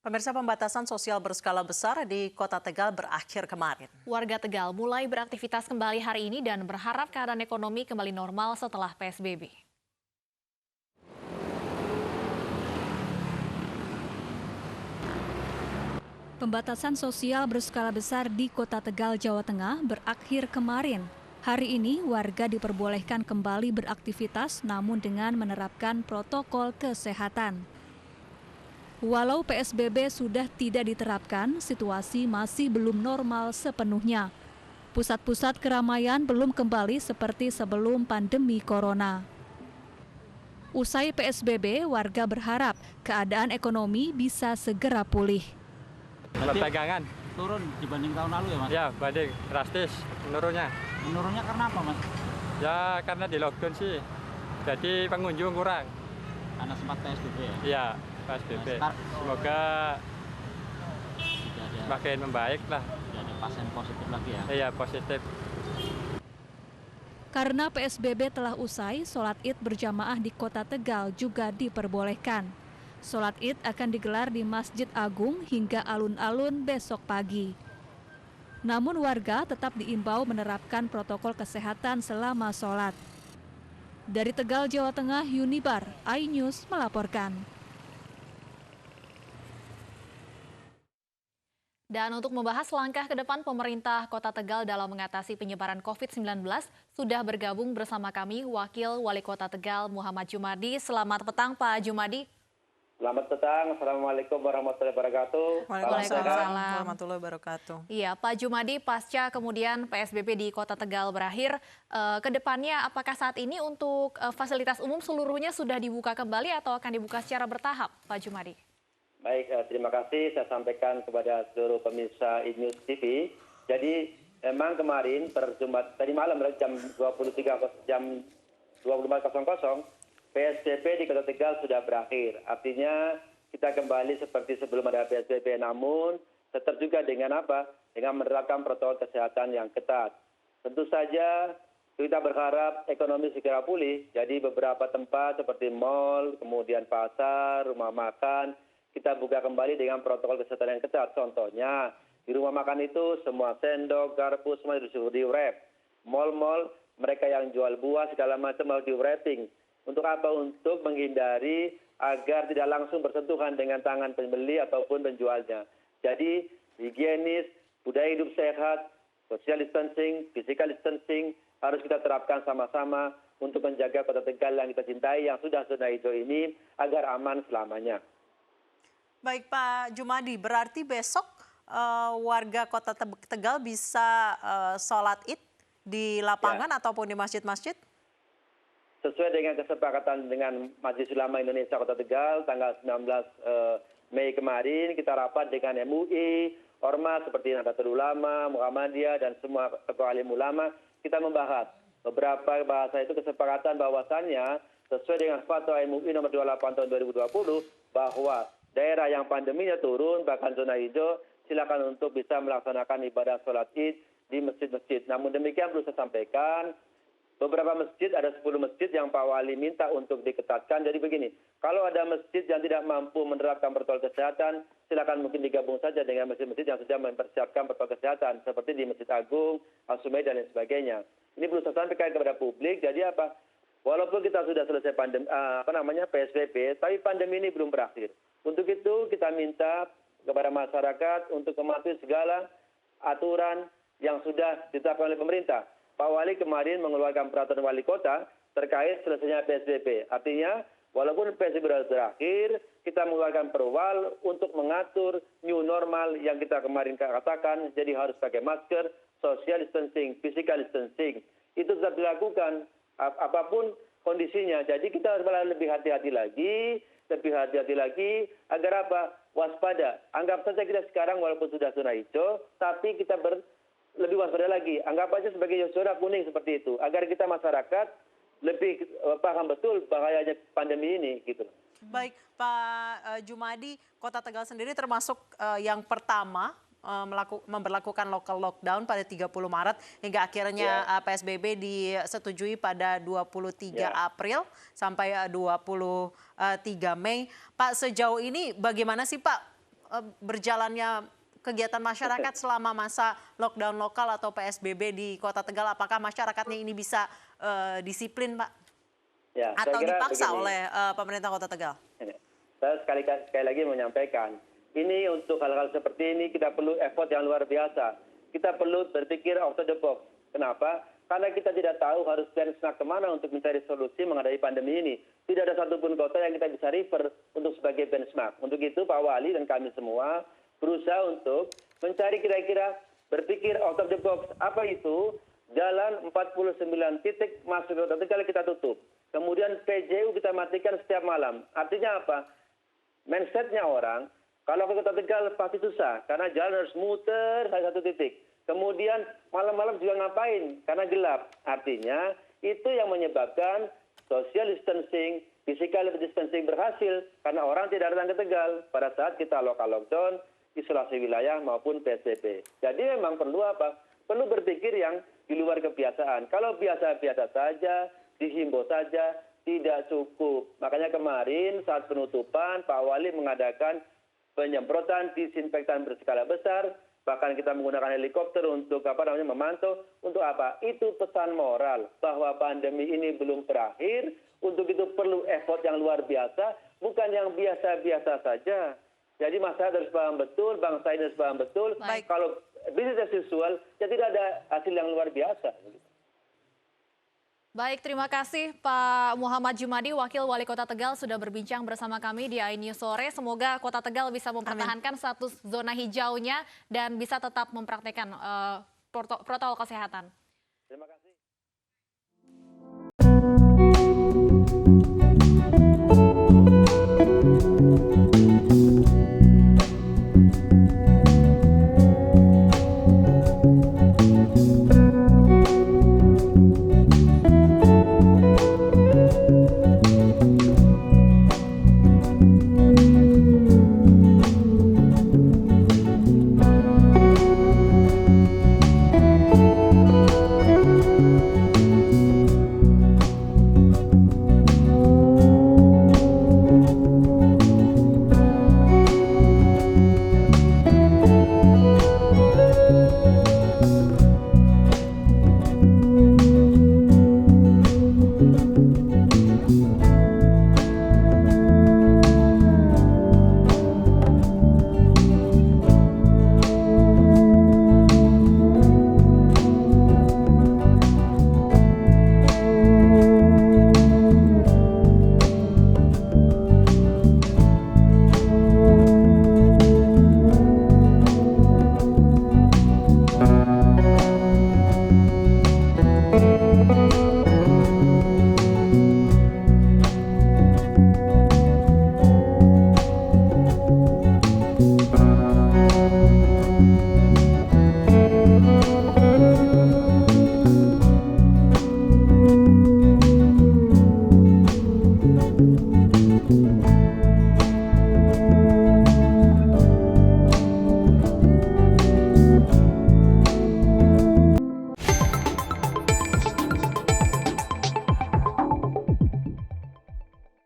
Pemirsa, pembatasan sosial berskala besar di Kota Tegal berakhir kemarin. Warga Tegal mulai beraktivitas kembali hari ini dan berharap keadaan ekonomi kembali normal setelah PSBB. Pembatasan sosial berskala besar di Kota Tegal, Jawa Tengah berakhir kemarin. Hari ini warga diperbolehkan kembali beraktivitas namun dengan menerapkan protokol kesehatan. Walau PSBB sudah tidak diterapkan, situasi masih belum normal sepenuhnya. Pusat-pusat keramaian belum kembali seperti sebelum pandemi corona. Usai PSBB, warga berharap keadaan ekonomi bisa segera pulih. Perdagangan turun dibanding tahun lalu ya, Mas? ya banding drastis menurunnya. Menurunnya karena apa, Mas? Ya karena di lockdown sih, jadi pengunjung kurang. Karena sempat PSBB ya? Iya, PSBB. Semoga Tidak ada, makin membaik lah. tidak ada pasien positif lagi ya? Iya, positif. Karena PSBB telah usai, sholat Id berjamaah di Kota Tegal juga diperbolehkan. Sholat Id akan digelar di Masjid Agung hingga alun-alun besok pagi. Namun warga tetap diimbau menerapkan protokol kesehatan selama sholat. Dari Tegal, Jawa Tengah, Yunibar, iNews melaporkan. Dan untuk membahas langkah ke depan pemerintah Kota Tegal dalam mengatasi penyebaran COVID-19, sudah bergabung bersama kami Wakil Wali Kota Tegal Muhammad Jumadi. Selamat petang Pak Jumadi. Selamat petang, Assalamualaikum warahmatullahi wabarakatuh. Waalaikumsalam warahmatullahi wabarakatuh. Iya, Pak Jumadi, pasca kemudian PSBB di Kota Tegal berakhir, ke depannya apakah saat ini untuk fasilitas umum seluruhnya sudah dibuka kembali atau akan dibuka secara bertahap, Pak Jumadi? Baik, terima kasih saya sampaikan kepada seluruh pemirsa iNews TV. Jadi memang kemarin tadi malam jam 24.00 PSBB di Kota Tegal sudah berakhir. Artinya kita kembali seperti sebelum ada PSBB, namun tetap juga dengan apa? Dengan menerapkan protokol kesehatan yang ketat. Tentu saja kita berharap ekonomi segera pulih. Jadi beberapa tempat seperti mal, kemudian pasar, rumah makan, kita buka kembali dengan protokol kesehatan yang ketat. Contohnya di rumah makan itu semua sendok, garpu semua disuruh di-wrap. Mal-mal mereka yang jual buah segala macam harus di-wrapping. Untuk apa? Untuk menghindari agar tidak langsung bersentuhan dengan tangan pembeli ataupun penjualnya. Jadi higienis, budaya hidup sehat, social distancing, physical distancing harus kita terapkan sama-sama untuk menjaga Kota Tegal yang kita cintai yang sudah zona hijau ini agar aman selamanya. Baik Pak Jumadi, berarti besok warga Kota Tegal bisa sholat Id di lapangan ataupun di masjid-masjid? Sesuai dengan kesepakatan dengan Majelis Ulama Indonesia Kota Tegal tanggal 19 Mei kemarin, kita rapat dengan MUI, Ormas seperti Nahdlatul Ulama, Muhammadiyah dan semua tokoh alim ulama. Kita membahas beberapa bahasa itu kesepakatan bahwasannya sesuai dengan fatwa MUI nomor 28 tahun 2020 bahwa daerah yang pandeminya turun bahkan zona hijau silakan untuk bisa melaksanakan ibadah sholat Id di masjid-masjid. Namun demikian perlu saya sampaikan, beberapa masjid, ada 10 masjid yang Pak Wali minta untuk diketatkan. Jadi begini, kalau ada masjid yang tidak mampu menerapkan protokol kesehatan, silakan mungkin digabung saja dengan masjid-masjid yang sudah mempersiapkan protokol kesehatan, seperti di Masjid Agung, Al-Sumaid, dan lain sebagainya. Ini perlu saya sampaikan kepada publik, jadi apa? Walaupun kita sudah selesai PSBB, tapi pandemi ini belum berakhir. Untuk itu kita minta kepada masyarakat untuk mematuhi segala aturan yang sudah ditetapkan oleh pemerintah. Pak Wali kemarin mengeluarkan peraturan wali kota terkait selesainya PSBB. Artinya, walaupun PSBB sudah berakhir, kita mengeluarkan perwal untuk mengatur new normal yang kita kemarin katakan, jadi harus pakai masker, social distancing, physical distancing. Itu tetap dilakukan, apapun kondisinya. Jadi kita harus lebih hati-hati lagi, agar apa? Waspada. Anggap saja kita sekarang walaupun sudah zona hijau, tapi kita lebih waspada lagi. Anggap aja sebagai zona kuning seperti itu. Agar kita masyarakat lebih paham betul bahayanya pandemi ini. Gitu. Baik Pak Jumadi, Kota Tegal sendiri termasuk yang pertama memberlakukan local lockdown pada 30 Maret hingga akhirnya PSBB disetujui pada 23 April sampai 23 Mei. Pak, sejauh ini bagaimana sih Pak berjalannya kegiatan masyarakat selama masa lockdown lokal atau PSBB di Kota Tegal? Apakah masyarakatnya ini bisa disiplin, Pak? Ya, saya Atau kira dipaksa begini. oleh pemerintah Kota Tegal? Saya sekali lagi menyampaikan, ini untuk hal-hal seperti ini kita perlu effort yang luar biasa. Kita perlu berpikir out of the box. Kenapa? Karena kita tidak tahu harus benchmark kemana untuk mencari solusi menghadapi pandemi ini. Tidak ada satupun kota yang kita bisa refer untuk sebagai benchmark. Untuk itu Pak Wali dan kami semua berusaha untuk mencari kira-kira berpikir out of the box. Apa itu? Jalan 49 titik masuk ke Kota Tegal kita tutup. Kemudian PJU kita matikan setiap malam. Artinya apa? Mindsetnya orang, kalau ke Kota Tegal pasti susah, karena jalan harus muter sampai satu titik. Kemudian malam-malam juga ngapain? Karena gelap. Artinya itu yang menyebabkan social distancing, physical distancing berhasil, karena orang tidak datang ke Tegal pada saat kita lokal lockdown, isolasi wilayah maupun PSBB. Jadi memang perlu apa? Perlu berpikir yang di luar kebiasaan. Kalau biasa-biasa saja, dihimbau saja, tidak cukup. Makanya kemarin saat penutupan Pak Wali mengadakan penyemprotan disinfektan berskala besar, bahkan kita menggunakan helikopter untuk memantau. Untuk apa? Itu pesan moral bahwa pandemi ini belum berakhir. Untuk itu perlu effort yang luar biasa, bukan yang biasa-biasa saja. Jadi masyarakat harus paham betul, bangsa ini harus paham betul. Baik. Kalau bisnis as usual, ya tidak ada hasil yang luar biasa. Baik, terima kasih Pak Muhammad Jumadi, Wakil Wali Kota Tegal sudah berbincang bersama kami di iNews Sore. Semoga Kota Tegal bisa mempertahankan status zona hijaunya dan bisa tetap mempraktekkan protokol kesehatan.